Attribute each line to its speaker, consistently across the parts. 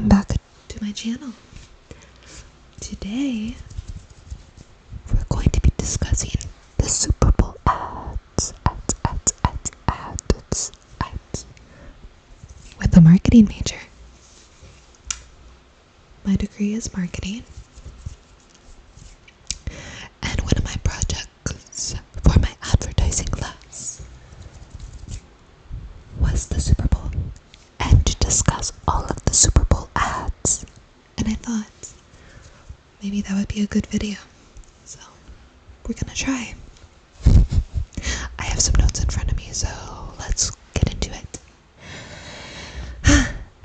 Speaker 1: welcome back to my channel. Today, we're going to be discussing the Super Bowl ads with a marketing major. My degree is marketing, and one of my projects for my advertising class was the Super Bowl, and to discuss all of the Super Bowl ads. And I thought maybe that would be a good video, so we're gonna try. I have some notes in front of me, so let's get into it.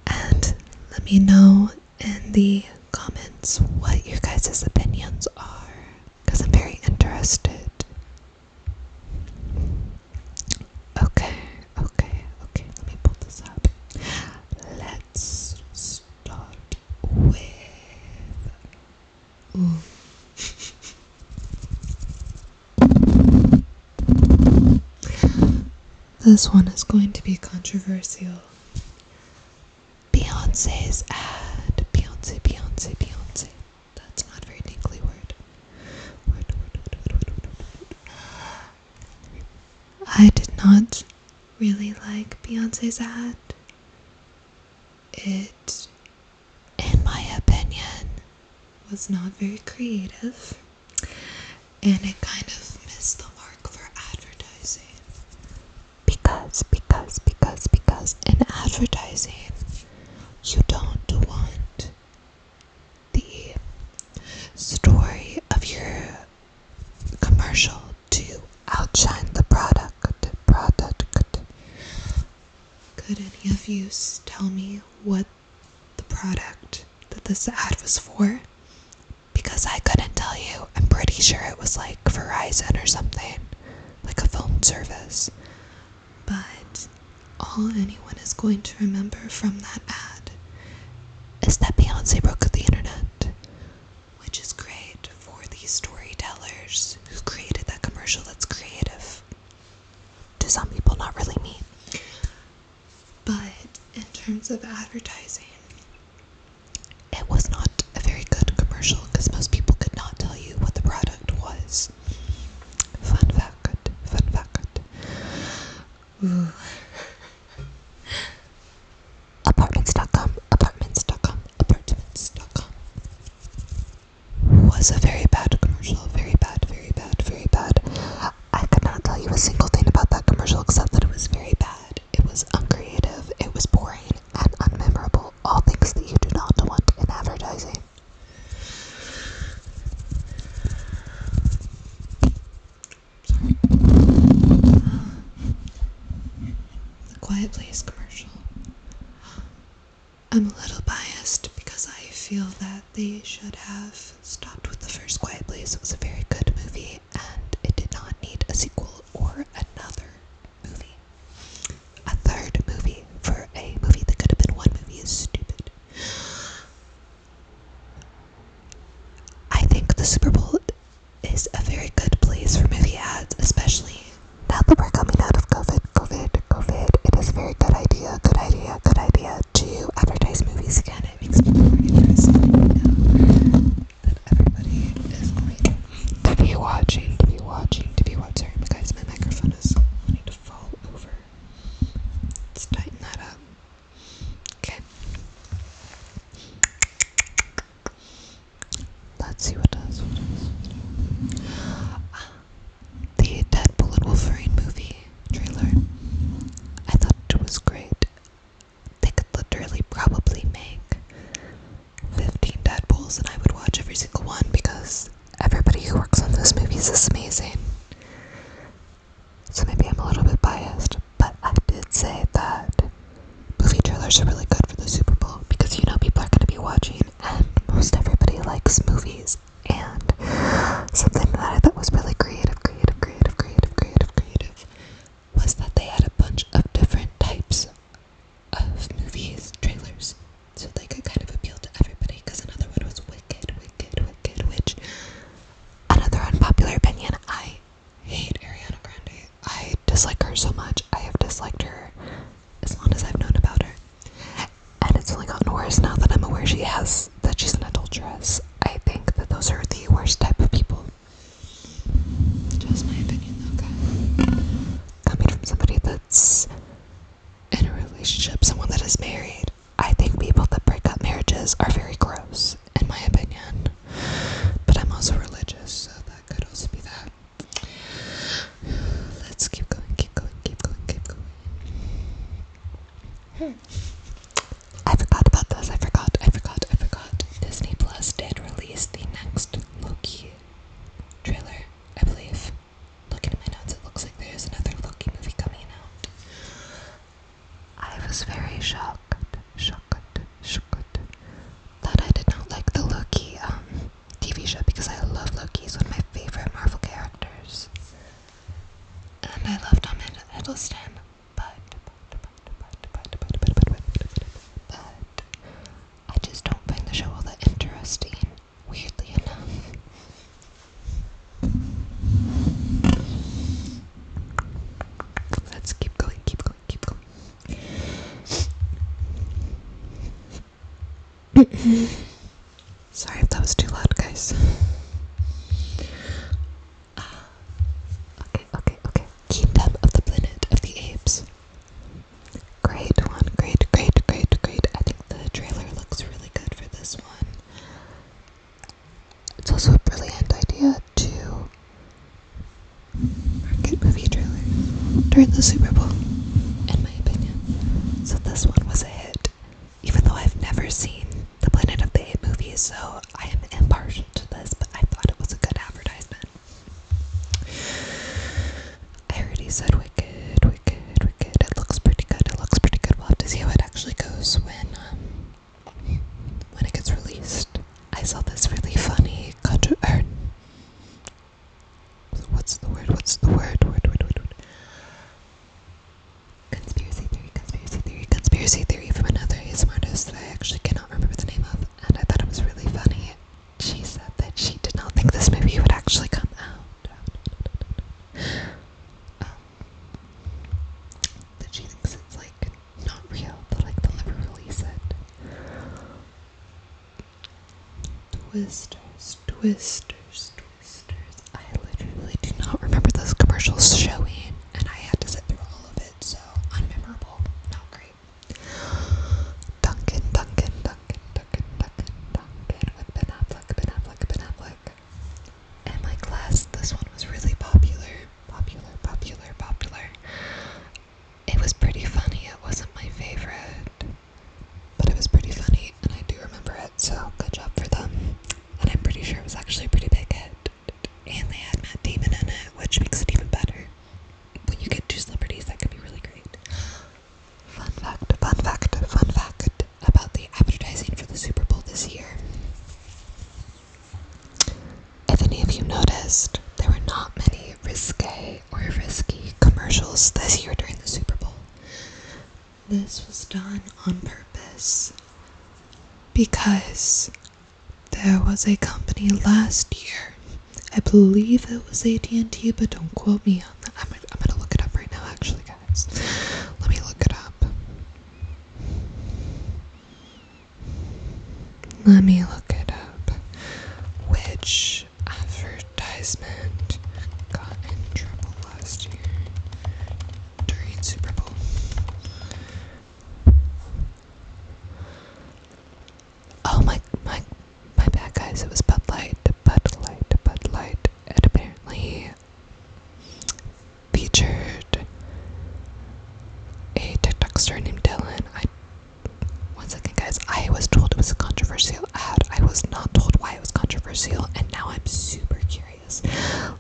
Speaker 1: And let me know in the comments what your guys' opinions are, because I'm very interested. Okay, let me pull this up. Let's start with... Ooh. This one is going to be controversial. Beyonce's ad. Beyonce. That's not a very tingly word. I did not really like Beyonce's ad. It, in my opinion, was not very creative, and it kind of missed the mark for advertising. Because in advertising, you don't want the story of your commercial to outshine the product. Could any of you tell me what the product that this ad was for? Because I couldn't tell you. I'm pretty sure it was like Verizon or something, like a phone service. But all anyone is going to remember from that ad is that Beyonce broke the internet, which is great for these storytellers who created that commercial that's creative. To some people, not really me. But in terms of advertising, it was not a very good commercial because most people could not tell you what the product was. Fun fact. Ooh. Apartments.com was a very bad commercial. Very bad. I could not tell you a single thing about that commercial except that it was very bad. It was uncreative, it was boring, and unmemorable. All things that you do not want in advertising. Sorry. The Quiet Place commercial. I'm a little biased because I feel that they should have stopped with the first Quiet Place. It was a very good movie and it did not need a sequel or another movie. A third movie for a movie that could have been one movie is stupid. I think the Super Bowl is a very good place for movie ads, especially now that we're coming out of COVID. It is a very good idea to advertise movies again. It makes me more interested now that everybody is going to be watching. Sorry, guys, my microphone is wanting to fall over. Let's tighten that up. Okay. Let's see what does. The Deadpool and Wolverine movie trailer. I thought it was great. They could literally probably make 15 Deadpools and I would watch every single one because everybody who works on those movies is amazing. So maybe I'm a little bit biased, but I did say that movie trailers are really good for the Super Bowl because people are going to be watching and most everybody likes movies. And something that I thought was really creative was that they had a bunch of different types of movies trailers, so they could kind of appeal to everybody. Because another one was Wicked, which, another unpopular opinion, I because I love Loki. He's one of my favorite Marvel characters. And I love Tom Hiddleston. But I just don't find the show all that interesting, weirdly enough. Let's keep going. Sorry if that was too loud, guys. Okay. Kingdom of the Planet of the Apes. Great one. Great. I think the trailer looks really good for this one. It's also a brilliant idea to market movie trailers during the Super Bowl, in my opinion. So this one was a hit, even though I've never seen the Planet of the Apes movies, so I am impartial to this, but I thought it was a good advertisement. I already said wicked. It looks pretty good. We'll have to see how it actually goes when it gets released. I saw this really funny what's the word? Conspiracy theory from another ASMR artist that I actually cannot remember the name of, and I thought it was really funny. She said that she did not think this movie would actually come out. That she thinks it's like not real, but like they'll never release it. Twisters. I literally do not remember those commercials showing, and I had to sit through all of it, so unmemorable, not great. Duncan with Ben Affleck. In my class, this one was really popular. It was pretty funny. It wasn't my favorite, but it was pretty funny, and I do remember it, so good job for them. And I'm pretty sure it was actually a pretty big hit. And they had Matt Damon in it, which makes it even better. When you get two celebrities, that can be really great. Fun fact about the advertising for the Super Bowl this year. If any of you noticed, there were not many risky commercials this year during the Super Bowl. This was done on purpose because there was a company last year, I believe it was AT&T, but don't quote me on that. I'm gonna look it up right now, actually, guys. Let me look it up. Which advertisement got in trouble last year during Super Bowl? Oh my bad, guys. It was Bud Light. It apparently featured a TikTok star named Dylan. One second, guys. I was told it was a controversial ad. I was not told why it was controversial, and now I'm super curious.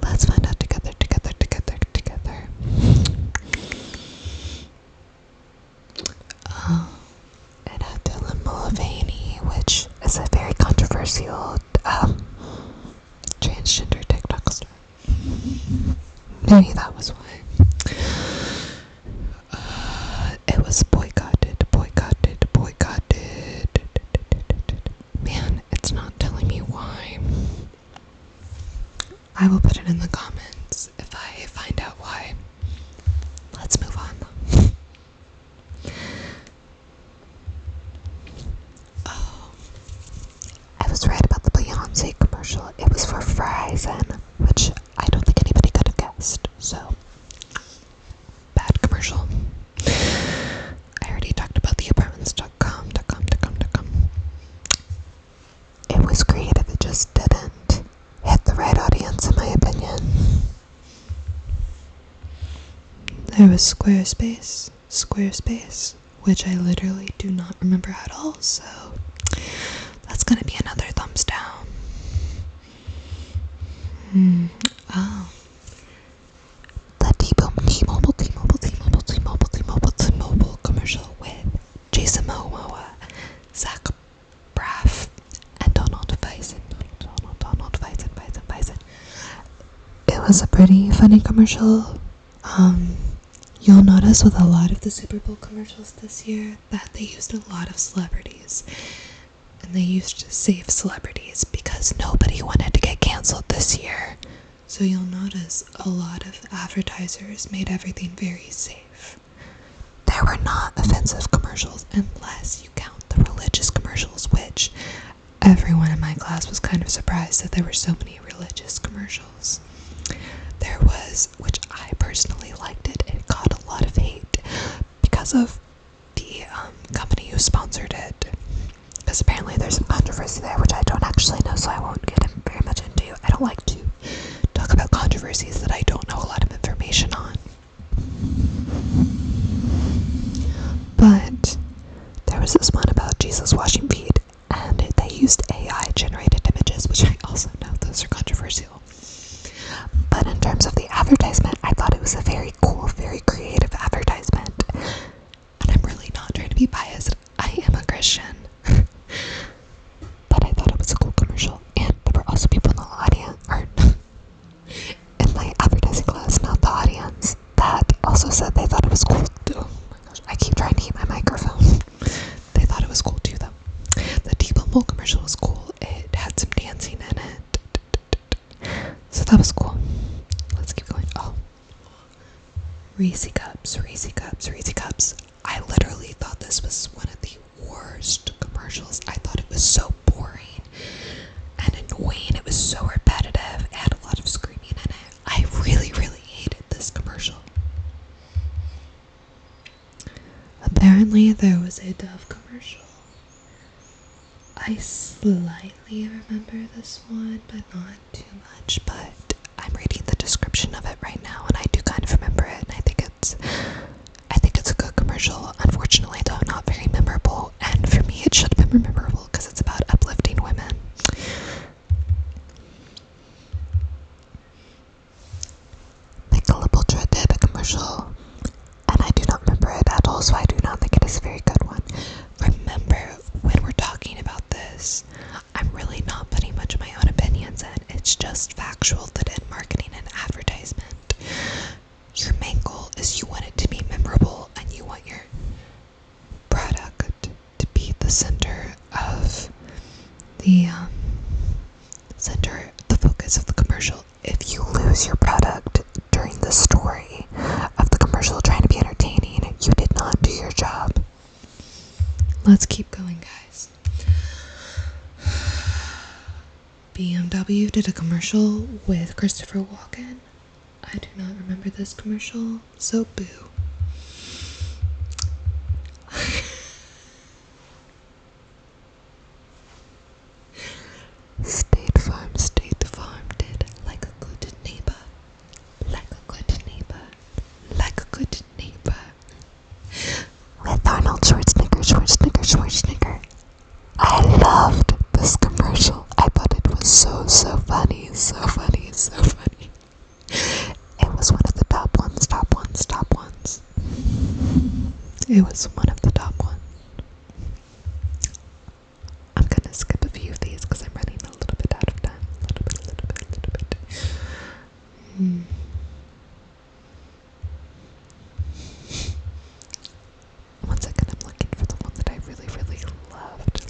Speaker 1: Let's find out together. It had Dylan Mulvaney, which is a very controversial transgender TikTok star. Maybe that was why. It was boycotted. Man, it's not telling me why. I will put it in the comments if I find out why. Let's move on. Oh, I was right about the Beyonce commercial. It was for Verizon, which I don't think anybody could have guessed. So, bad commercial. I already talked about the apartments.com. It was creative, it just didn't hit the right audience, in my opinion. There was Squarespace, which I literally do not remember at all, so that's gonna be another thumbs down. Oh. The T-Mobile commercial with Jason Momoa, Zach Braff, and Donald Faison. was a pretty funny commercial. You'll notice with a lot of the Super Bowl commercials this year that they used a lot of celebrities. And they used to save celebrities because nobody wanted to get canceled this year. So you'll notice a lot of advertisers made everything very safe. There were not offensive commercials unless you count the religious commercials, which everyone in my class was kind of surprised that there were so many religious commercials. There was, which I personally liked it got a lot of hate because of the company who sponsored it. Because apparently there's some controversy there, which I don't actually know, so I won't get very much into. I don't like to talk about controversies that I don't know a lot of information on. But there was this one about Jesus washing feet, and they used AI generated images, which I also know those are controversial. But in terms of the advertisement, I thought it was a very cool, very creative advertisement. And I'm really not trying to be biased. I am a Christian. But I thought it was a cool commercial. And there were also people in the audience, or in my advertising class, not the audience, that also said they thought it was cool too. Oh my gosh, I keep trying to keep my microphone. They thought it was cool too, though. The T-Bone commercial was cool. It had some dancing in it. So that was cool. Let's keep going. Oh. Reese cups. I literally thought this was one of the worst commercials. I thought it was so boring and annoying. It was so repetitive. It had a lot of screaming in it. I really, really hated this commercial. Apparently there was a Dove commercial. I slightly remember this one, but not too much. But I'm reading the description of it right now, and I do kind of remember it, and I think it's a good commercial. Unfortunately, though, not very memorable. And for me, it should have been memorable because it's about uplifting women. Michelob Ultra did a commercial, and I do not remember it at all, so I do not think it is a very good one. Remember, when we're talking about this, I'm really not putting much of my own opinions in. It's just factual that in marketing and advertisement, your main goal is you want it to be memorable and you want your product to be the center of the focus of the commercial. If you lose your product during the story of the commercial trying to be entertaining, you did not do your job. Let's keep going, guys. BMW did a commercial with Christopher Walken. I do not remember this commercial, so boo. State Farm did like a good neighbor. With Arnold Schwarzenegger. I loved this commercial. I thought it was so funny. It was one of the top ones. It was one of the top ones. I'm gonna skip a few of these because I'm running a little bit out of time. A little bit. One second, I'm looking for the one that I really, really loved.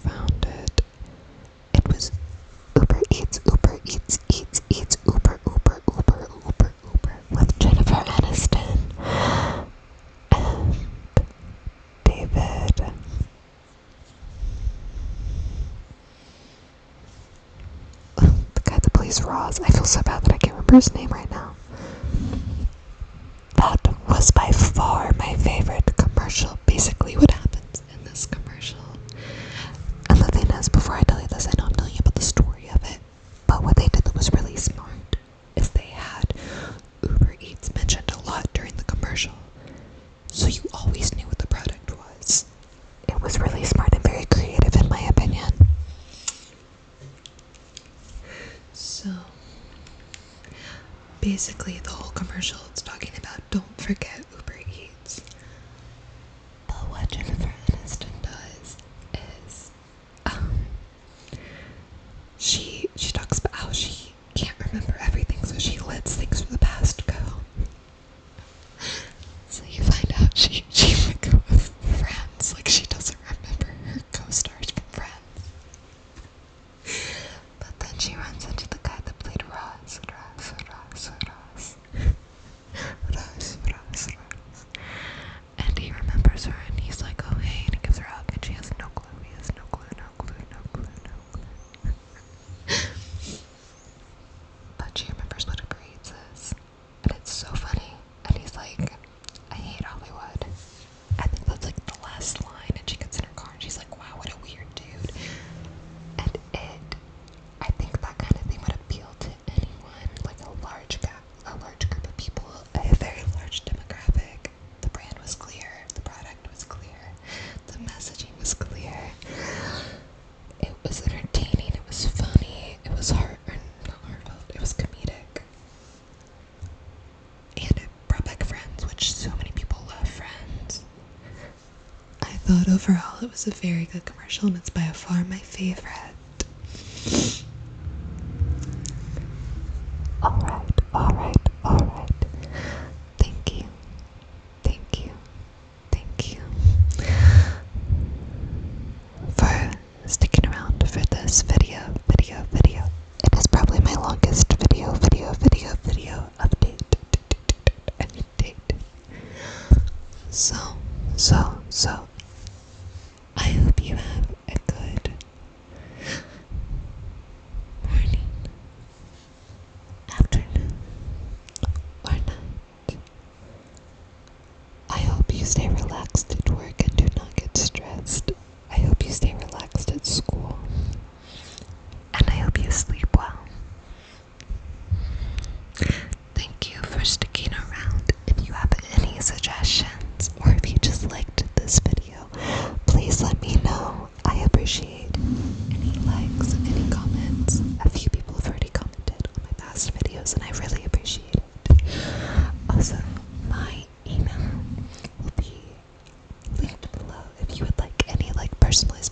Speaker 1: Found it. It was Uber Eats, Uber, with Jennifer Aniston and David. The guy that plays Roz. I feel so bad that I can't remember his name right now. That was by far my favorite commercial. Basically what happens in this commercial. And the thing is, before I tell you this, I don't tell you about the story of it. But what they did that was really smart is they had Uber Eats mentioned a lot during the commercial. So you always knew what the product was. It was really smart and very creative in my opinion. So basically the whole commercial it's talking about don't forget Uber Eats. But what Jennifer Aniston does is she remembers what Uber Eats is. And it's so funny. And he's like, I hate Hollywood. I think that's like the last line, and she gets in her car and she's like, wow, what a weird dude. And I think that kind of thing would appeal to anyone, like a large group of people, a very large demographic. The brand was clear, the product was clear, the messaging was clear. It was entertaining, it was funny, it was not heartfelt, it was comedic. And it brought back Friends, which so many people love Friends. I thought overall it was a very good commercial, and it's by far my favorite. Alright. Thank you. For sticking around for this video. It is probably my longest video update. So, I hope you have a good morning, afternoon, or night. I hope you stay relaxed at work and do not get stressed. I hope you stay relaxed at school. And I hope you sleep well. Thank you for sticking around. If you have any suggestions, or if you just liked this video, please let me know. I appreciate any likes, any comments. A few people have already commented on my past videos, and I really appreciate it. Also, my email will be linked below if you would like any personalized